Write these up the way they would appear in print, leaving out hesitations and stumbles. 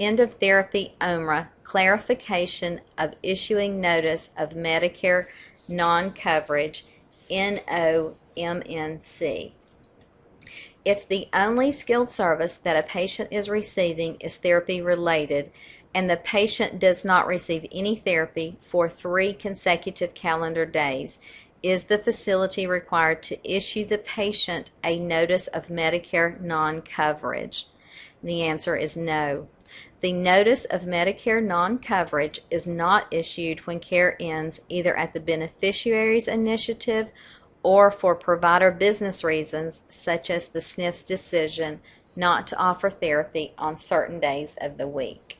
End of therapy OMRA, clarification of issuing notice of Medicare non-coverage, NOMNC. If the only skilled service that a patient is receiving is therapy related, and the patient does not receive any therapy for 3 consecutive calendar days, is the facility required to issue the patient a notice of Medicare non-coverage? The answer is no. The notice of Medicare non-coverage is not issued when care ends either at the beneficiary's initiative or for provider business reasons, such as the SNF's decision not to offer therapy on certain days of the week.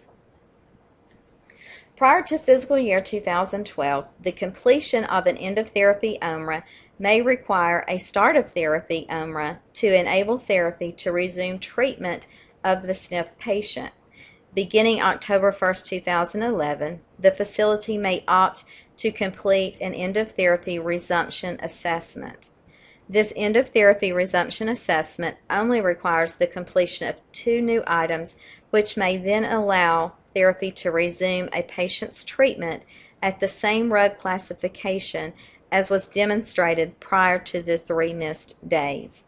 Prior to fiscal year 2012, the completion of an end-of-therapy OMRA may require a start of therapy OMRA to enable therapy to resume treatment of the SNF patient. Beginning October 1, 2011, the facility may opt to complete an end-of-therapy resumption assessment. This end-of-therapy resumption assessment only requires the completion of 2 new items, which may then allow therapy to resume a patient's treatment at the same RUG classification as was demonstrated prior to the 3 missed days.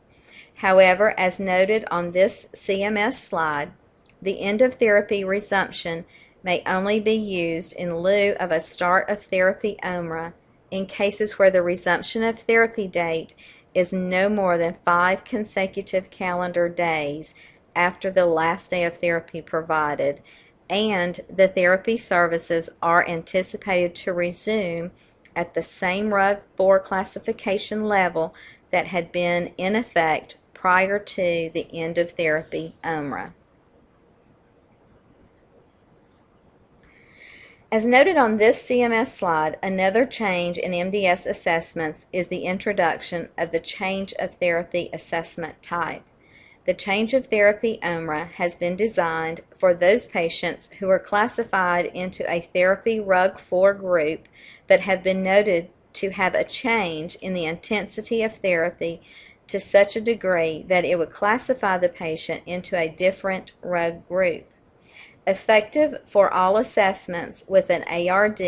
However, as noted on this CMS slide, the end-of-therapy resumption may only be used in lieu of a start of therapy OMRA in cases where the resumption of therapy date is no more than 5 consecutive calendar days after the last day of therapy provided, and the therapy services are anticipated to resume at the same RUG 4 classification level that had been in effect prior to the end of therapy OMRA. As noted on this CMS slide, another change in MDS assessments is the introduction of the change of therapy assessment type. The change of therapy OMRA has been designed for those patients who are classified into a therapy RUG 4 group but have been noted to have a change in the intensity of therapy to such a degree that it would classify the patient into a different RUG group. Effective for all assessments with an ARD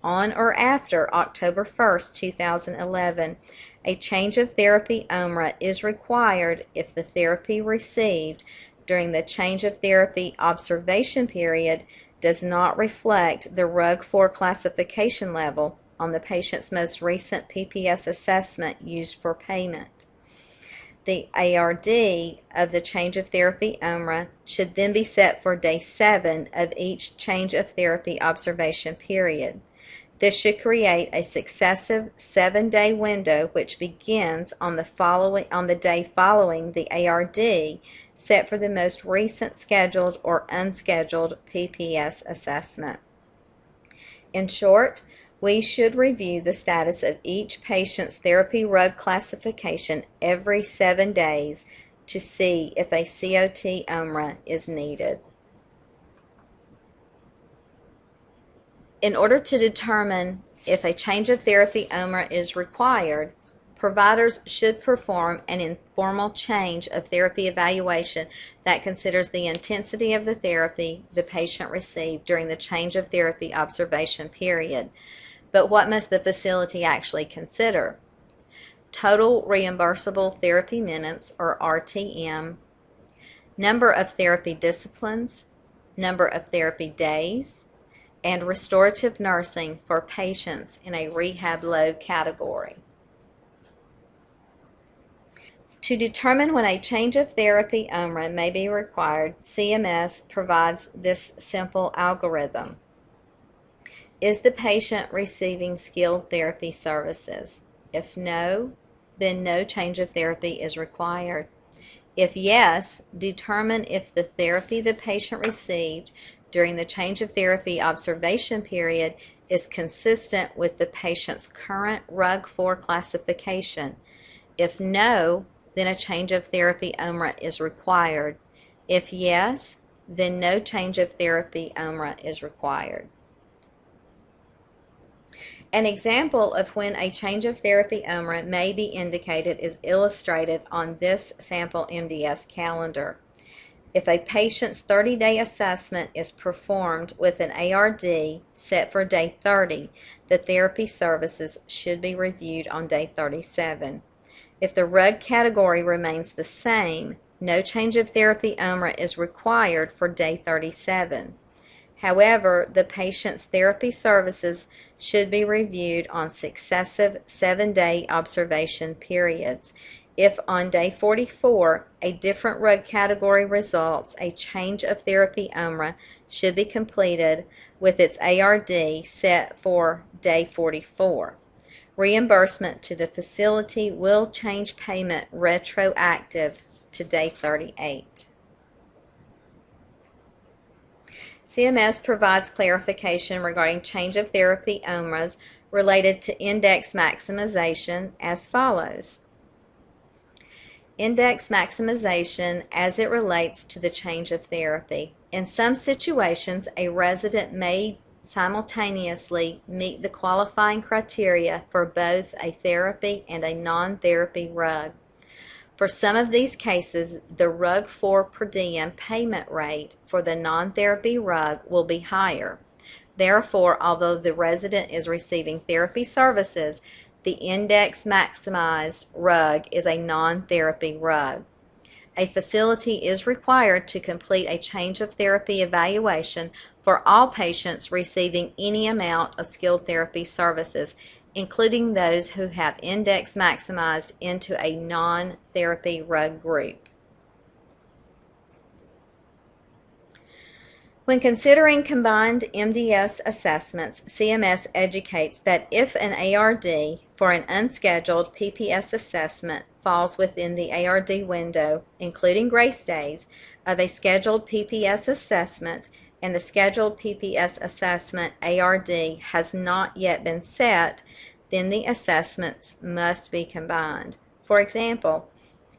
on or after October 1, 2011, a change of therapy OMRA is required if the therapy received during the change of therapy observation period does not reflect the RUG 4 classification level on the patient's most recent PPS assessment used for payment. The ARD of the change of therapy OMRA should then be set for day 7 of each change of therapy observation period. This should create a successive 7-day window which begins on the day following the ARD set for the most recent scheduled or unscheduled PPS assessment. In short, we should review the status of each patient's therapy RUG classification every 7 days to see if a COT OMRA is needed. In order to determine if a change of therapy OMRA is required, providers should perform an informal change of therapy evaluation that considers the intensity of the therapy the patient received during the change of therapy observation period. But what must the facility actually consider? Total reimbursable therapy minutes, or RTM, number of therapy disciplines, number of therapy days, and restorative nursing for patients in a rehab load category. To determine when a change of therapy OMRA may be required, CMS provides this simple algorithm. Is the patient receiving skilled therapy services? If no, then no change of therapy is required. If yes, determine if the therapy the patient received during the change of therapy observation period is consistent with the patient's current RUG 4 classification. If no, then a change of therapy OMRA is required. If yes, then no change of therapy OMRA is required. An example of when a change of therapy OMRA may be indicated is illustrated on this sample MDS calendar. If a patient's 30-day assessment is performed with an ARD set for day 30, the therapy services should be reviewed on day 37. If the RUG category remains the same, no change of therapy UMRA is required for day 37. However, the patient's therapy services should be reviewed on successive 7-day observation periods. If on day 44 a different RUG category results, a change of therapy UMRA should be completed with its ARD set for day 44. Reimbursement to the facility will change payment retroactive to day 38. CMS provides clarification regarding change of therapy UMRAs related to index maximization as follows. Index maximization as it relates to the change of therapy. In some situations, a resident may simultaneously meet the qualifying criteria for both a therapy and a non-therapy RUG. For some of these cases, the RUG-IV per diem payment rate for the non-therapy RUG will be higher. Therefore, although the resident is receiving therapy services, the index maximized RUG is a non-therapy RUG. A facility is required to complete a change of therapy evaluation for all patients receiving any amount of skilled therapy services, including those who have index maximized into a non-therapy RUG group. When considering combined MDS assessments, CMS educates that if an ARD for an unscheduled PPS assessment falls within the ARD window, including grace days, of a scheduled PPS assessment, and the scheduled PPS assessment ARD has not yet been set, then the assessments must be combined. For example,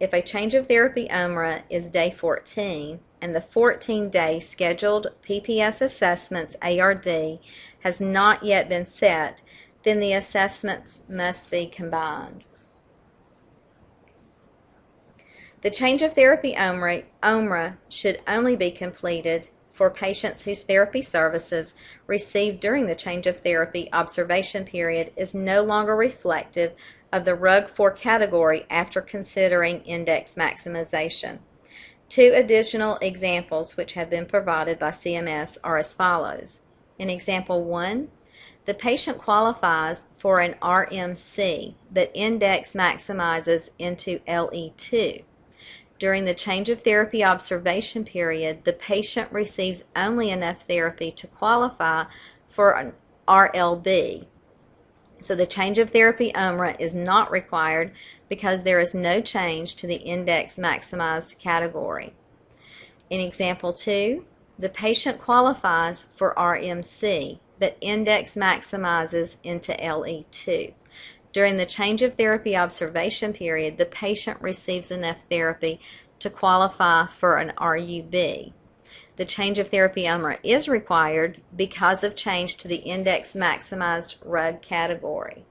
if a change of therapy UMRA is day 14 and the 14-day scheduled PPS assessments ARD has not yet been set, then the assessments must be combined. The change of therapy UMRA should only be completed for patients whose therapy services received during the change of therapy observation period is no longer reflective of the RUG-IV category after considering index maximization. Two additional examples which have been provided by CMS are as follows. In example 1, the patient qualifies for an RMC but index maximizes into LE2. During the change of therapy observation period, the patient receives only enough therapy to qualify for an RLB. So the change of therapy UMRA is not required because there is no change to the index maximized category. In example 2, the patient qualifies for RMC but index maximizes into LE2. During the change of therapy observation period, the patient receives enough therapy to qualify for an RUB. The change of therapy UMRA is required because of change to the index maximized RUG category.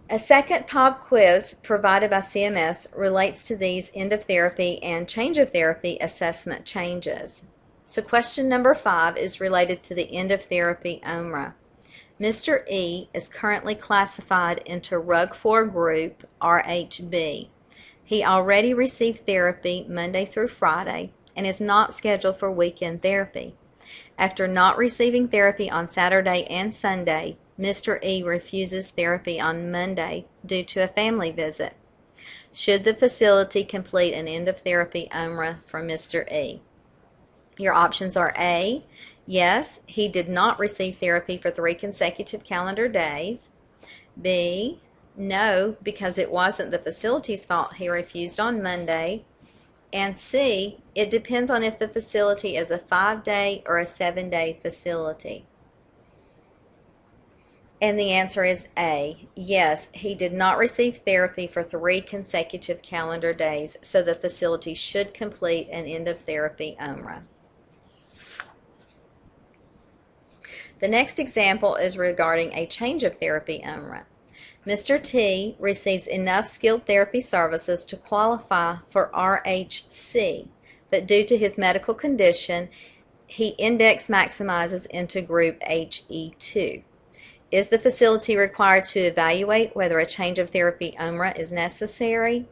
A second POB quiz provided by CMS relates to these end of therapy and change of therapy assessment changes. So question number 5 is related to the end of therapy UMRA. Mr. E is currently classified into RUG-IV group RHB. He already received therapy Monday through Friday and is not scheduled for weekend therapy. After not receiving therapy on Saturday and Sunday, Mr. E refuses therapy on Monday due to a family visit. Should the facility complete an end of therapy UMRA for Mr. E? Your options are A, yes, he did not receive therapy for 3 consecutive calendar days. B, no, because it wasn't the facility's fault he refused on Monday. And C, it depends on if the facility is a 5-day or a 7-day facility. And the answer is A, yes, he did not receive therapy for 3 consecutive calendar days, so the facility should complete an end of therapy UMRA. The next example is regarding a change of therapy UMRA. Mr. T receives enough skilled therapy services to qualify for RHC, but due to his medical condition, he index maximizes into group HE2. Is the facility required to evaluate whether a change of therapy UMRA is necessary?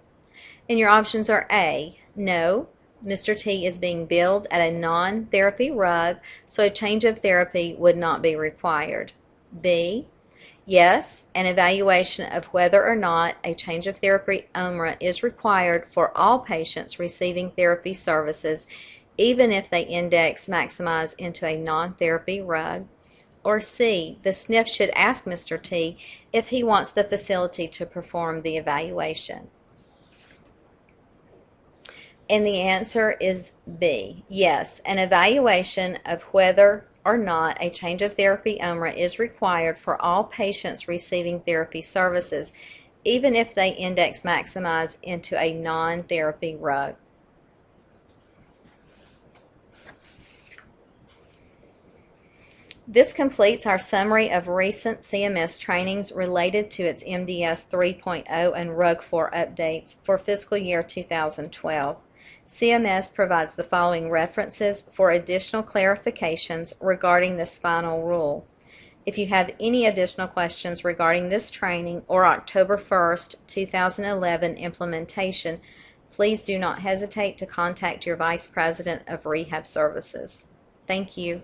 And your options are A, no, Mr. T is being billed at a non-therapy RUG, so a change of therapy would not be required. B, yes, an evaluation of whether or not a change of therapy UMRA is required for all patients receiving therapy services, even if they index maximize into a non-therapy RUG. Or C, the SNF should ask Mr. T if he wants the facility to perform the evaluation. And the answer is B, yes, an evaluation of whether or not a change of therapy UMRA is required for all patients receiving therapy services, even if they index maximize into a non-therapy RUG. This completes our summary of recent CMS trainings related to its MDS 3.0 and RUG 4 updates for fiscal year 2012. CMS provides the following references for additional clarifications regarding this final rule. If you have any additional questions regarding this training or October 1st, 2011 implementation, please do not hesitate to contact your Vice President of Rehab Services. Thank you.